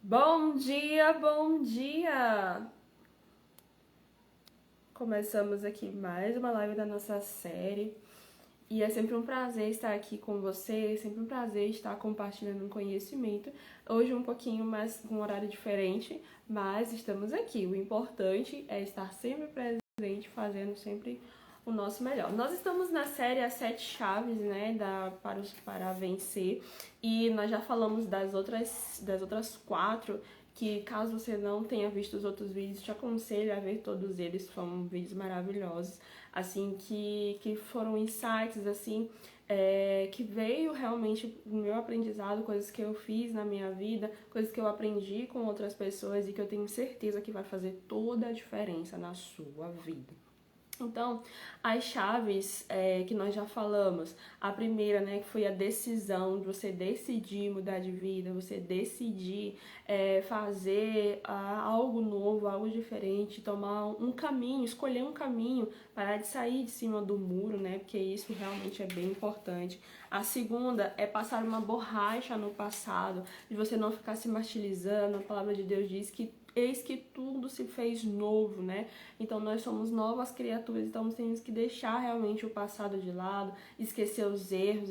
Bom dia, bom dia! Começamos aqui mais uma live da nossa série e é sempre um prazer estar aqui com você, é sempre um prazer estar compartilhando um conhecimento. Hoje um pouquinho mais, com um horário diferente, mas estamos aqui. O importante é estar sempre presente, fazendo sempre o nosso melhor. Nós estamos na série As Sete Chaves, né, para vencer, e nós já falamos das outras quatro, que caso você não tenha visto os outros vídeos, te aconselho a ver todos eles, são vídeos maravilhosos, assim, que foram insights, assim, que veio realmente do meu aprendizado, coisas que eu fiz na minha vida, coisas que eu aprendi com outras pessoas e que eu tenho certeza que vai fazer toda a diferença na sua vida. Então, as chaves que nós já falamos, a primeira, né, que foi a decisão de você decidir mudar de vida, você decidir fazer algo novo, algo diferente, tomar um caminho, escolher um caminho, parar de sair de cima do muro, né, porque isso realmente é bem importante. A segunda é passar uma borracha no passado, de você não ficar se martirizando. A palavra de Deus diz que eis que tudo se fez novo, né? Então nós somos novas criaturas, então temos que deixar realmente o passado de lado, esquecer os erros,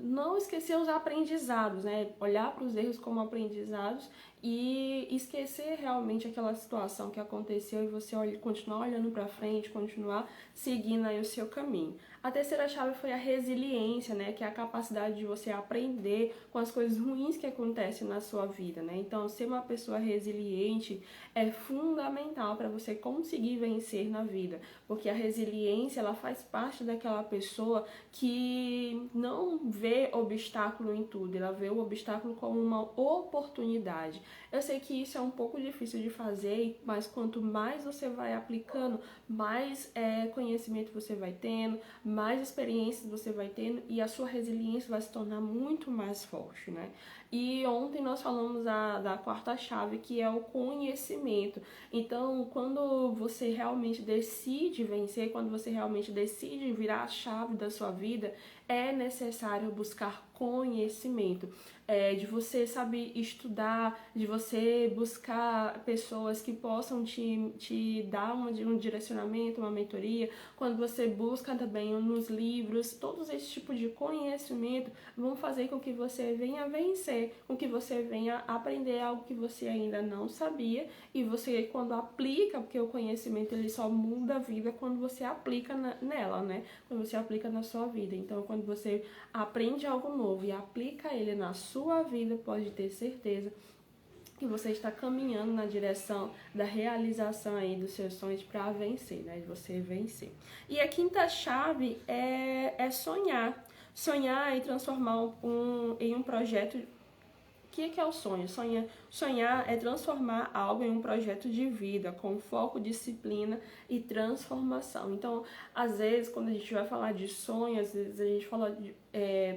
não esquecer os aprendizados, né? Olhar para os erros como aprendizados e esquecer realmente aquela situação que aconteceu e você continuar olhando para frente, continuar seguindo aí o seu caminho. A terceira chave foi a resiliência, né? Que é a capacidade de você aprender com as coisas ruins que acontecem na sua vida, né? Então, ser uma pessoa resiliente é fundamental para você conseguir vencer na vida, porque a resiliência, ela faz parte daquela pessoa que não vê obstáculo em tudo, ela vê o obstáculo como uma oportunidade. Eu sei que isso é um pouco difícil de fazer, mas quanto mais você vai aplicando, mais conhecimento você vai tendo, mais experiências você vai tendo e a sua resiliência vai se tornar muito mais forte, né? E ontem nós falamos da quarta chave, que é o conhecimento. Então, quando você realmente decide vencer, quando você realmente decide virar a chave da sua vida, é necessário buscar conhecimento, de você saber estudar, de você buscar pessoas que possam te dar um direcionamento, uma mentoria. Quando você busca também nos livros, todos esse tipo de conhecimento vão fazer com que você venha vencer, com que você venha aprender algo que você ainda não sabia e você, quando aplica, porque o conhecimento ele só muda a vida quando você aplica nela, né? Quando você aplica na sua vida. Então, quando você aprende algo novo e aplica ele na sua vida, pode ter certeza que você está caminhando na direção da realização aí dos seus sonhos para vencer, né? De você vencer. E a quinta chave é sonhar. Sonhar e transformar em um projeto. O que é o sonho? Sonhar é transformar algo em um projeto de vida, com foco, disciplina e transformação. Então, às vezes, quando a gente vai falar de sonho, às vezes a gente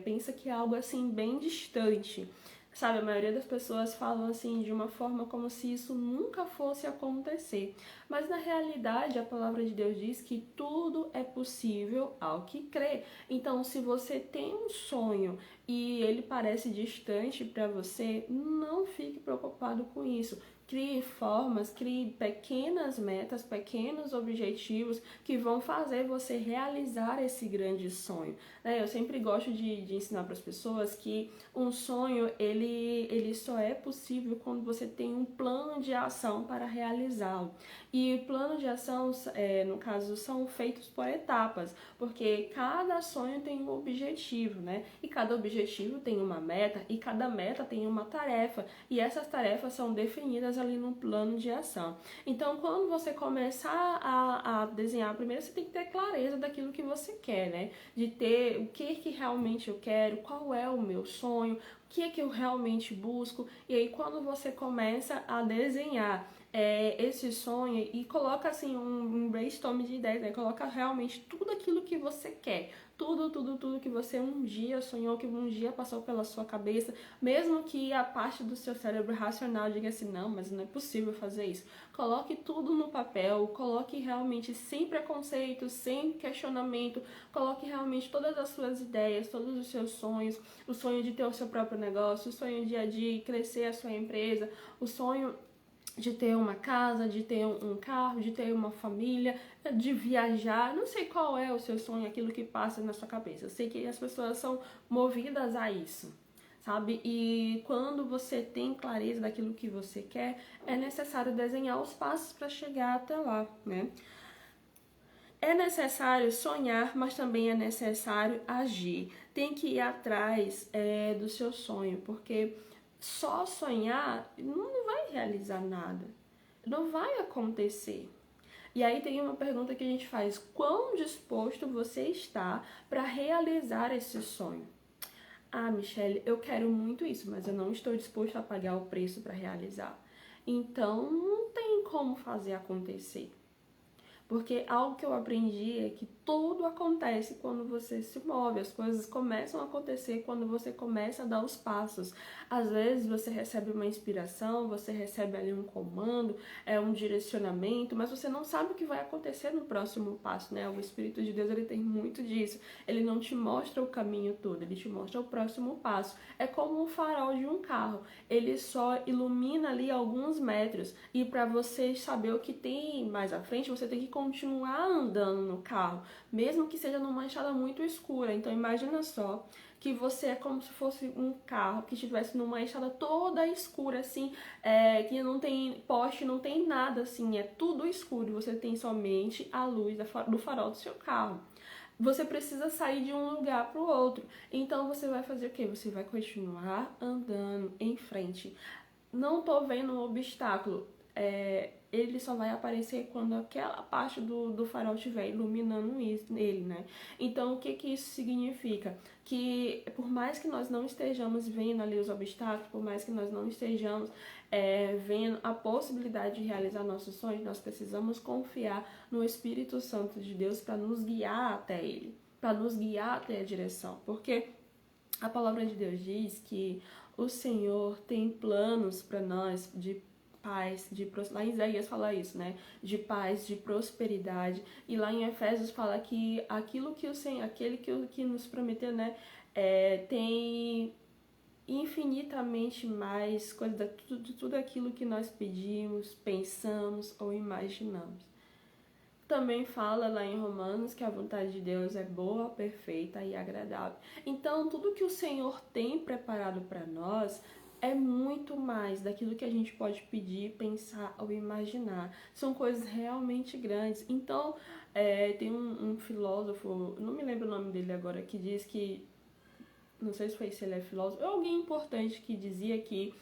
pensa que é algo assim bem distante. Sabe, a maioria das pessoas falam assim de uma forma como se isso nunca fosse acontecer. Mas na realidade, a palavra de Deus diz que tudo é possível ao que crê. Então, se você tem um sonho e ele parece distante para você, não fique preocupado com isso. Crie formas, crie pequenas metas, pequenos objetivos que vão fazer você realizar esse grande sonho. Eu sempre gosto de ensinar para as pessoas que um sonho ele só é possível quando você tem um plano de ação para realizá-lo. E planos de ação, no caso, são feitos por etapas, porque cada sonho tem um objetivo, né? E cada objetivo tem uma meta, e cada meta tem uma tarefa, e essas tarefas são definidas ali no plano de ação. Então, quando você começar a desenhar, primeiro você tem que ter clareza daquilo que você quer, né? De ter o que realmente eu quero, qual é o meu sonho, o que eu realmente busco. E aí, quando você começa a desenhar esse sonho e coloca assim um brainstorm de ideias, né? Coloca realmente tudo aquilo que você quer. Tudo que você um dia sonhou, que um dia passou pela sua cabeça, mesmo que a parte do seu cérebro racional diga assim, não, mas não é possível fazer isso. Coloque tudo no papel, coloque realmente sem preconceito, sem questionamento, coloque realmente todas as suas ideias, todos os seus sonhos, o sonho de ter o seu próprio negócio, o sonho de crescer a sua empresa, o sonho de ter uma casa, de ter um carro, de ter uma família, de viajar. Não sei qual é o seu sonho, aquilo que passa na sua cabeça. Eu sei que as pessoas são movidas a isso, sabe? E quando você tem clareza daquilo que você quer, é necessário desenhar os passos para chegar até lá, né? É necessário sonhar, mas também é necessário agir. Tem que ir atrás do seu sonho, porque só sonhar não vai realizar nada. Não vai acontecer. E aí tem uma pergunta que a gente faz: quão disposto você está para realizar esse sonho? Ah, Michelle, eu quero muito isso, mas eu não estou disposto a pagar o preço para realizar. Então não tem como fazer acontecer. Porque algo que eu aprendi é que tudo acontece quando você se move, as coisas começam a acontecer quando você começa a dar os passos. Às vezes você recebe uma inspiração, você recebe ali um comando, um direcionamento, mas você não sabe o que vai acontecer no próximo passo, né? O Espírito de Deus, ele tem muito disso. Ele não te mostra o caminho todo, ele te mostra o próximo passo. É como um farol de um carro, ele só ilumina ali alguns metros, e para você saber o que tem mais à frente, você tem que continuar andando no carro, mesmo que seja numa estrada muito escura. Então imagina só que você é como se fosse um carro que estivesse numa estrada toda escura, assim, que não tem poste, não tem nada, assim, é tudo escuro, e você tem somente a luz do farol do seu carro. Você precisa sair de um lugar para o outro. Então você vai fazer o quê? Você vai continuar andando em frente. Não tô vendo um obstáculo. Ele só vai aparecer quando aquela parte do farol estiver iluminando ele, né? Então, o que que isso significa? Que por mais que nós não estejamos vendo ali os obstáculos, por mais que nós não estejamos vendo a possibilidade de realizar nossos sonhos, nós precisamos confiar no Espírito Santo de Deus para nos guiar até ele, para nos guiar até a direção. Porque a palavra de Deus diz que o Senhor tem planos para nós de paz, lá em Isaías fala isso, né? De paz, de prosperidade. E lá em Efésios fala que aquilo que o Senhor, aquele que nos prometeu, né? Tem infinitamente mais coisa de tudo aquilo que nós pedimos, pensamos ou imaginamos. Também fala lá em Romanos que a vontade de Deus é boa, perfeita e agradável. Então, tudo que o Senhor tem preparado para nós é muito mais daquilo que a gente pode pedir, pensar ou imaginar. São coisas realmente grandes. Então, tem um filósofo, não me lembro o nome dele agora, que diz que, não sei se ele é filósofo, ou alguém importante que dizia que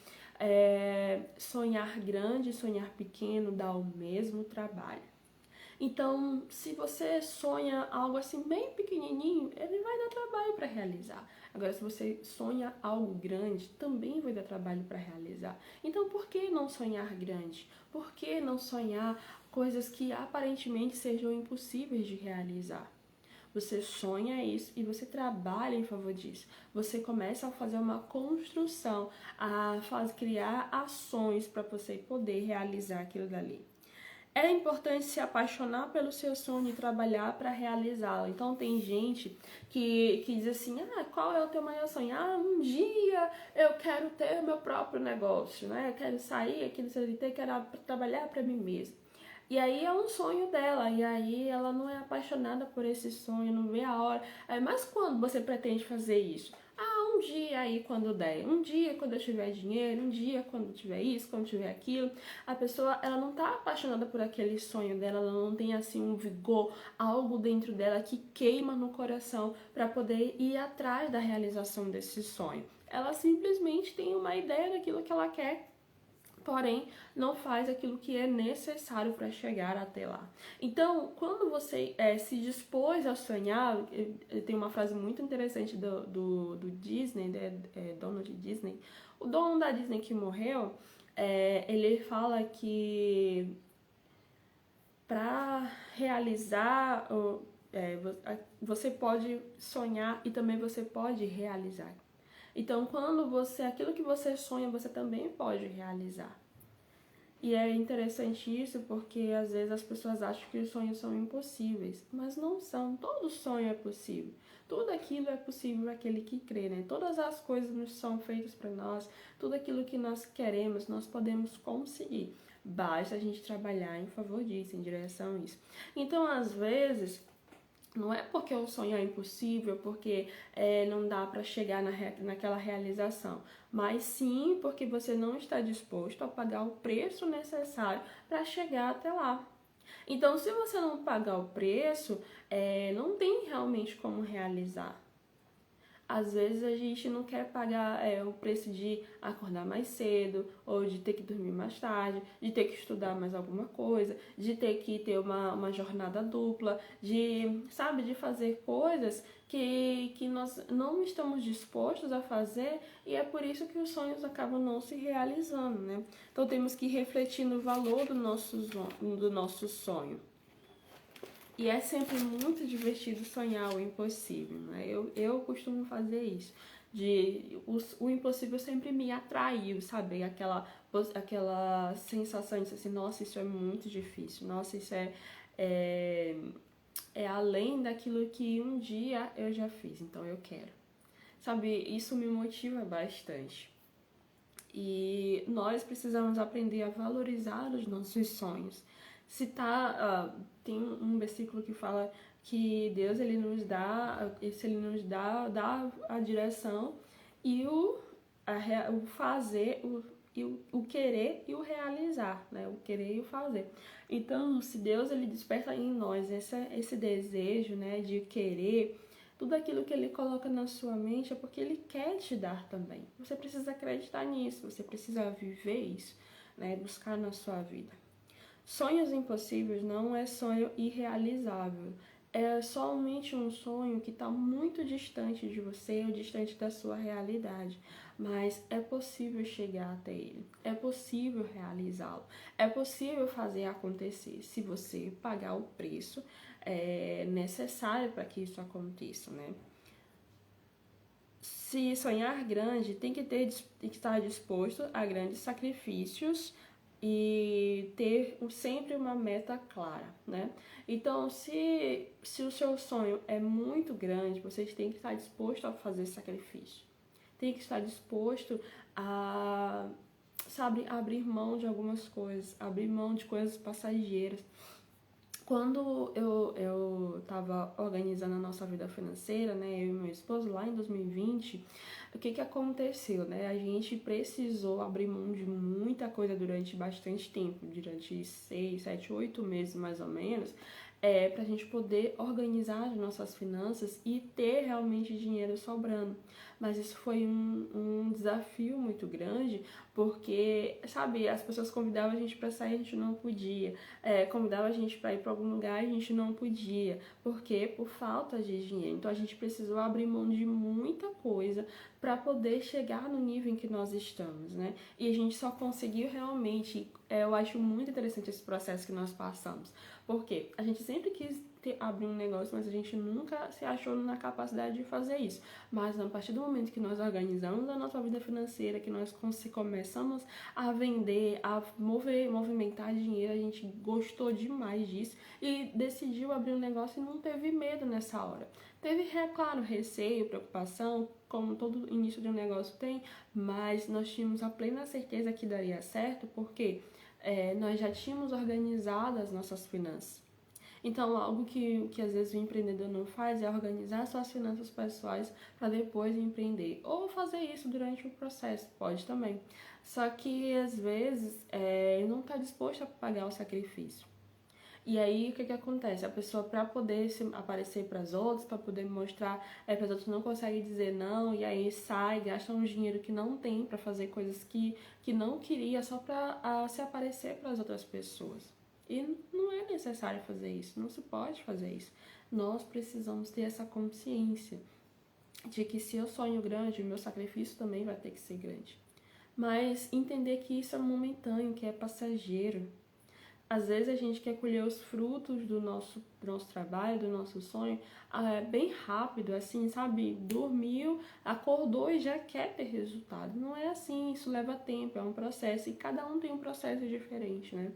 sonhar grande e sonhar pequeno dá o mesmo trabalho. Então, se você sonha algo assim bem pequenininho, ele vai dar trabalho para realizar. Agora, se você sonha algo grande, também vai dar trabalho para realizar. Então, por que não sonhar grande? Por que não sonhar coisas que aparentemente sejam impossíveis de realizar? Você sonha isso e você trabalha em favor disso. Você começa a fazer uma construção, criar ações para você poder realizar aquilo dali. É importante se apaixonar pelo seu sonho e trabalhar para realizá-lo. Então tem gente que diz assim, qual é o teu maior sonho? Um dia eu quero ter o meu próprio negócio, né? Eu quero sair aqui do CLT, quero trabalhar para mim mesma. E aí é um sonho dela, e aí ela não é apaixonada por esse sonho, não vê a hora. Mas quando você pretende fazer isso? Um dia aí quando der, um dia quando eu tiver dinheiro, um dia quando tiver isso, quando tiver aquilo. A pessoa, ela não tá apaixonada por aquele sonho dela, ela não tem assim um vigor, algo dentro dela que queima no coração para poder ir atrás da realização desse sonho. Ela simplesmente tem uma ideia daquilo que ela quer, porém não faz aquilo que é necessário para chegar até lá. Então, quando você se dispôs a sonhar, tem uma frase muito interessante do Disney, Donald Disney, o dono da Disney que morreu, ele fala que para realizar, você pode sonhar e também você pode realizar. Então, aquilo que você sonha, você também pode realizar. E é interessante isso porque às vezes as pessoas acham que os sonhos são impossíveis, mas não são. Todo sonho é possível. Tudo aquilo é possível para aquele que crê, né? Todas as coisas nos são feitas para nós, tudo aquilo que nós queremos, nós podemos conseguir. Basta a gente trabalhar em favor disso, em direção a isso. Então, às vezes, não é porque o sonho é impossível, porque não dá para chegar naquela realização, mas sim porque você não está disposto a pagar o preço necessário para chegar até lá. Então, se você não pagar o preço, não tem realmente como realizar. Às vezes a gente não quer pagar o preço de acordar mais cedo, ou de ter que dormir mais tarde, de ter que estudar mais alguma coisa, de ter que ter uma jornada dupla, de fazer coisas que nós não estamos dispostos a fazer, e é por isso que os sonhos acabam não se realizando, né? Então temos que refletir no valor do nosso sonho. E é sempre muito divertido sonhar o impossível, né? Eu costumo fazer isso. O impossível sempre me atraiu, sabe? Aquela sensação de assim, nossa, isso é muito difícil. Nossa, isso é além daquilo que um dia eu já fiz, então eu quero. Sabe, isso me motiva bastante. E nós precisamos aprender a valorizar os nossos sonhos. Tem um versículo que fala que Deus ele nos dá a direção e o fazer, o querer e o realizar, né? O querer e o fazer. Então, se Deus ele desperta em nós esse desejo, né, de querer, tudo aquilo que ele coloca na sua mente é porque ele quer te dar também. Você precisa acreditar nisso, você precisa viver isso, né, buscar na sua vida. Sonhos impossíveis não é sonho irrealizável. É somente um sonho que está muito distante de você ou distante da sua realidade. Mas é possível chegar até ele. É possível realizá-lo. É possível fazer acontecer se você pagar o preço necessário para que isso aconteça, né? Se sonhar grande, tem que estar disposto a grandes sacrifícios e ter sempre uma meta clara, né? Então, se o seu sonho é muito grande, vocês têm que estar disposto a fazer sacrifício. Tem que estar disposto a, abrir mão de algumas coisas, abrir mão de coisas passageiras. Quando eu estava organizando a nossa vida financeira, né, eu e meu esposo, lá em 2020, o que aconteceu, né? A gente precisou abrir mão de muita coisa durante bastante tempo, durante 6, 7, 8 meses mais ou menos, para a gente poder organizar as nossas finanças e ter realmente dinheiro sobrando. Mas isso foi um desafio muito grande, porque, sabe, as pessoas convidavam a gente para sair, a gente não podia. Convidavam a gente para ir para algum lugar, a gente não podia. Por quê? Por falta de dinheiro. Então a gente precisou abrir mão de muita coisa para poder chegar no nível em que nós estamos, né? E a gente só conseguiu realmente, eu acho muito interessante esse processo que nós passamos. Porque a gente sempre quis abrir um negócio, mas a gente nunca se achou na capacidade de fazer isso. Mas a partir do momento que nós organizamos a nossa vida financeira, que nós começamos a vender, a movimentar dinheiro, a gente gostou demais disso e decidiu abrir um negócio e não teve medo nessa hora. Teve, claro, receio, preocupação, como todo início de um negócio tem, mas nós tínhamos a plena certeza que daria certo, porque nós já tínhamos organizado as nossas finanças. Então, algo que às vezes o empreendedor não faz é organizar suas finanças pessoais para depois empreender. Ou fazer isso durante o processo, pode também. Só que às vezes não está disposto a pagar o sacrifício. E aí, o que acontece? A pessoa, para poder aparecer para as outras, para poder mostrar para as outras, não consegue dizer não, e aí sai, gasta um dinheiro que não tem para fazer coisas que não queria, só para se aparecer para as outras pessoas. E não é necessário fazer isso, não se pode fazer isso. Nós precisamos ter essa consciência de que se eu sonho grande, o meu sacrifício também vai ter que ser grande. mas entender que isso é momentâneo, que é passageiro. Às vezes a gente quer colher os frutos do nosso trabalho, do nosso sonho, bem rápido, assim, sabe? Dormiu, acordou e já quer ter resultado. Não é assim, isso leva tempo, é um processo e cada um tem um processo diferente, né?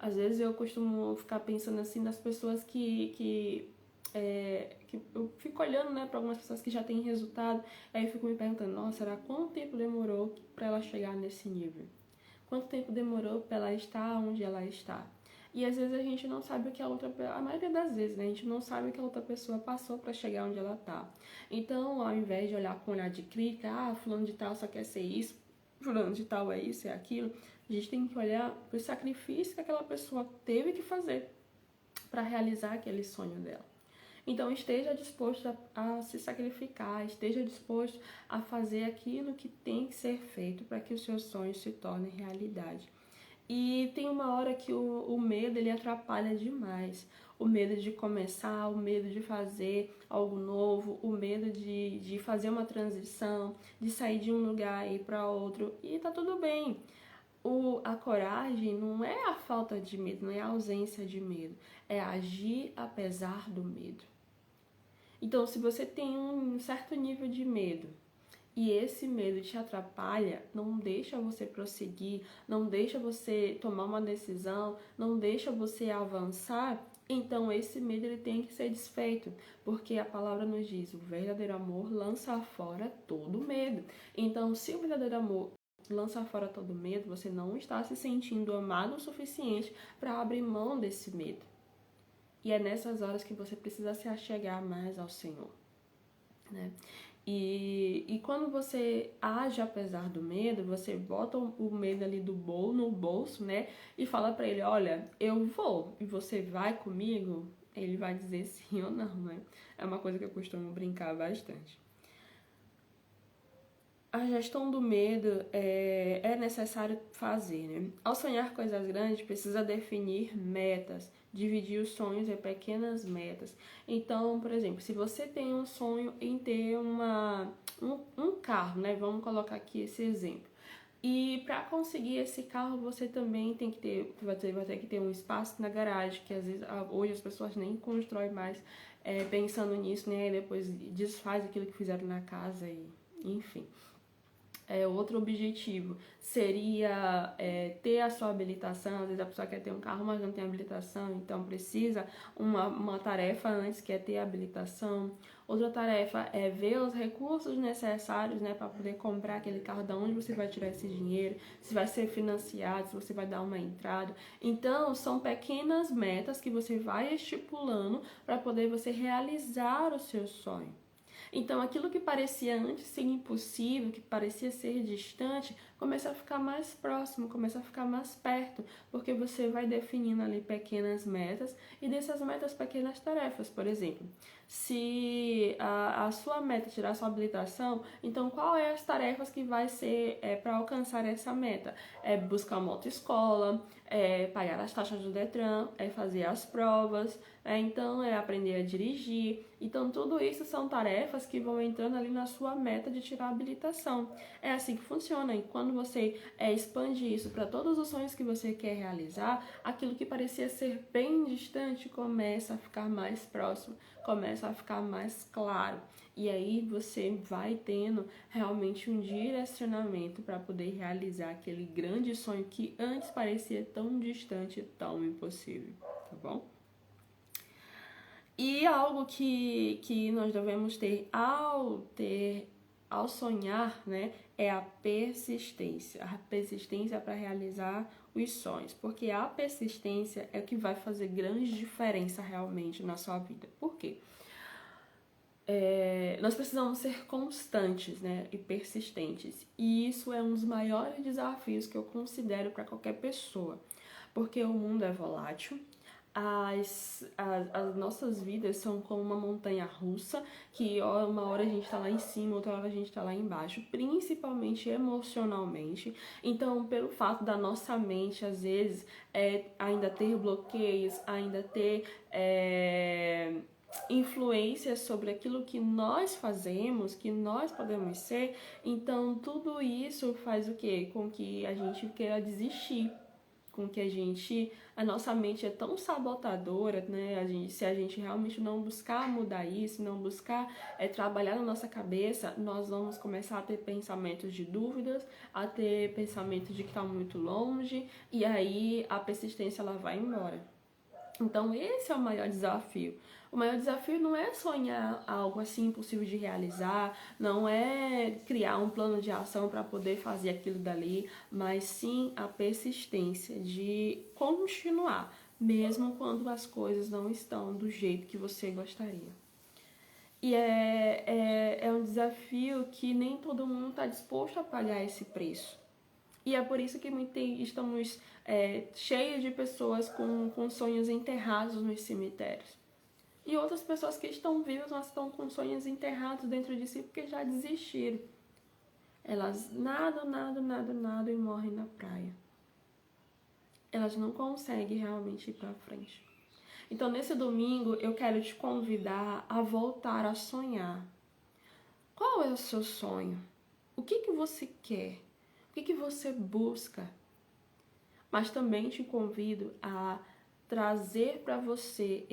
Às vezes eu costumo ficar pensando assim nas pessoas que eu fico olhando, né, para algumas pessoas que já têm resultado, aí eu fico me perguntando, nossa, será quanto tempo demorou para ela chegar nesse nível? Quanto tempo demorou para ela estar onde ela está? E às vezes a gente não sabe o que a maioria das vezes, né, a gente não sabe o que a outra pessoa passou para chegar onde ela tá. Então, ao invés de olhar com um olhar de crítica, fulano de tal só quer ser isso, fulano de tal é isso, é aquilo, a gente tem que olhar para o sacrifício que aquela pessoa teve que fazer para realizar aquele sonho dela. Então, esteja disposto a se sacrificar, esteja disposto a fazer aquilo que tem que ser feito para que os seus sonhos se tornem realidade. E tem uma hora que o medo ele atrapalha demais. O medo de começar, o medo de fazer algo novo, o medo de fazer uma transição, de sair de um lugar e ir para outro. E tá tudo bem. A coragem não é a falta de medo, não é a ausência de medo. É agir apesar do medo. Então, se você tem um certo nível de medo e esse medo te atrapalha, não deixa você prosseguir, não deixa você tomar uma decisão, não deixa você avançar, então esse medo ele tem que ser desfeito, porque a palavra nos diz, o verdadeiro amor lança fora todo medo. Então, se o verdadeiro amor lança fora todo medo, você não está se sentindo amado o suficiente para abrir mão desse medo. E é nessas horas que você precisa se achegar mais ao Senhor, né? E quando você age apesar do medo, você bota o medo ali no bolso, né? E fala pra ele, olha, eu vou, e você vai comigo? Ele vai dizer sim ou não, né? É uma coisa que eu costumo brincar bastante. A gestão do medo é necessário fazer, né? Ao sonhar coisas grandes, precisa definir metas, dividir os sonhos em pequenas metas. Então, por exemplo, se você tem um sonho em ter um carro, né? Vamos colocar aqui esse exemplo. E para conseguir esse carro, você também tem que vai ter que ter um espaço na garagem, que às vezes hoje as pessoas nem constroem mais pensando nisso, né? E depois desfaz aquilo que fizeram na casa e enfim. Outro objetivo seria ter a sua habilitação. Às vezes a pessoa quer ter um carro, mas não tem habilitação, então precisa uma tarefa antes, que é ter a habilitação. Outra tarefa é ver os recursos necessários, né, para poder comprar aquele carro, da onde você vai tirar esse dinheiro, se vai ser financiado, se você vai dar uma entrada. Então, são pequenas metas que você vai estipulando para poder você realizar o seu sonho. Então, aquilo que parecia antes ser impossível, que parecia ser distante, começa a ficar mais próximo, começa a ficar mais perto, porque você vai definindo ali pequenas metas e dessas metas pequenas tarefas. Por exemplo, se a sua meta é tirar a sua habilitação, então qual é as tarefas que vai ser para alcançar essa meta? É buscar uma autoescola, pagar as taxas do Detran, fazer as provas, então é aprender a dirigir. Então tudo isso são tarefas que vão entrando ali na sua meta de tirar a habilitação. É assim que funciona. E quando você expande isso para todos os sonhos que você quer realizar, aquilo que parecia ser bem distante começa a ficar mais próximo, começa a ficar mais claro. E aí você vai tendo realmente um direcionamento para poder realizar aquele grande sonho que antes parecia tão distante, tão impossível, tá bom? E algo que nós devemos ter ao sonhar, né, é a persistência. A persistência para realizar os sonhos. Porque a persistência é o que vai fazer grande diferença realmente na sua vida. Por quê? Nós precisamos ser constantes, né, e persistentes. E isso é um dos maiores desafios que eu considero para qualquer pessoa. Porque o mundo é volátil. As nossas vidas são como uma montanha russa, que uma hora a gente tá lá em cima, outra hora a gente tá lá embaixo, principalmente emocionalmente. Então, pelo fato da nossa mente, às vezes, ainda ter bloqueios, ainda ter influências sobre aquilo que nós fazemos, que nós podemos ser, então tudo isso faz o quê? Com que a gente queira desistir, com que a nossa mente é tão sabotadora, né? Se a gente realmente não buscar mudar isso, não buscar trabalhar na nossa cabeça, nós vamos começar a ter pensamentos de dúvidas, a ter pensamentos de que está muito longe, e aí a persistência ela vai embora. Então esse é o maior desafio. O maior desafio não é sonhar algo assim impossível de realizar, não é criar um plano de ação para poder fazer aquilo dali, mas sim a persistência de continuar, mesmo quando as coisas não estão do jeito que você gostaria. E é um desafio que nem todo mundo está disposto a pagar esse preço. E é por isso que estamos cheios de pessoas com sonhos enterrados nos cemitérios. E outras pessoas que estão vivas, mas estão com sonhos enterrados dentro de si porque já desistiram. Elas nadam e morrem na praia. Elas não conseguem realmente ir para frente. Então, nesse domingo, eu quero te convidar a voltar a sonhar. Qual é o seu sonho? O que você quer? O que você busca? Mas também te convido a trazer para você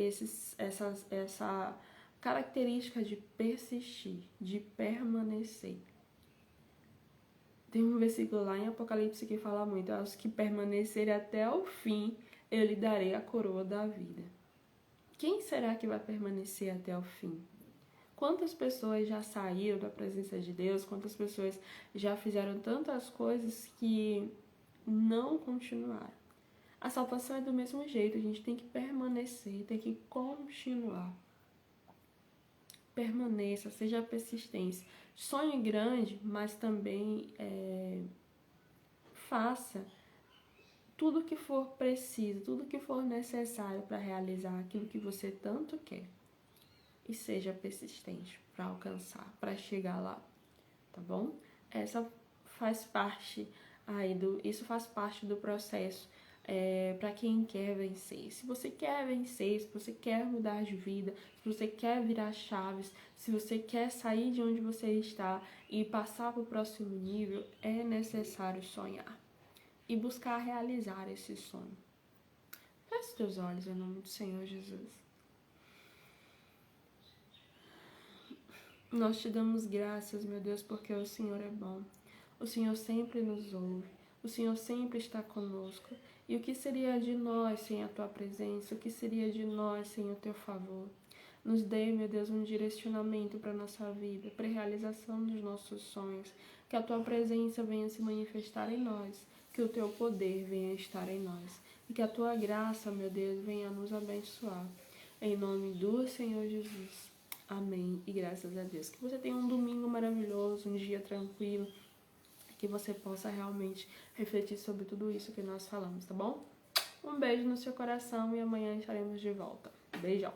essa característica de persistir, de permanecer. Tem um versículo lá em Apocalipse que fala muito: aos que permanecerem até o fim, eu lhe darei a coroa da vida. Quem será que vai permanecer até o fim? Quantas pessoas já saíram da presença de Deus? Quantas pessoas já fizeram tantas coisas que não continuaram? A salvação é do mesmo jeito, a gente tem que permanecer, tem que continuar. Permaneça, seja persistente. Sonhe grande, mas também faça tudo que for preciso, tudo que for necessário para realizar aquilo que você tanto quer. E seja persistente para alcançar, para chegar lá, tá bom? Isso faz parte do processo para quem quer vencer. Se você quer vencer, se você quer mudar de vida, se você quer virar chaves, se você quer sair de onde você está e passar para o próximo nível, é necessário sonhar e buscar realizar esse sonho. Feche teus olhos em nome do Senhor Jesus. Nós te damos graças, meu Deus, porque o Senhor é bom. O Senhor sempre nos ouve. O Senhor sempre está conosco. E o que seria de nós sem a Tua presença? O que seria de nós sem o Teu favor? Nos dê, meu Deus, um direcionamento para a nossa vida, para a realização dos nossos sonhos. Que a Tua presença venha se manifestar em nós. Que o Teu poder venha estar em nós. E que a Tua graça, meu Deus, venha nos abençoar. Em nome do Senhor Jesus. Amém. E graças a Deus. Que você tenha um domingo maravilhoso, um dia tranquilo. Que você possa realmente refletir sobre tudo isso que nós falamos, tá bom? Um beijo no seu coração e amanhã estaremos de volta. Beijão!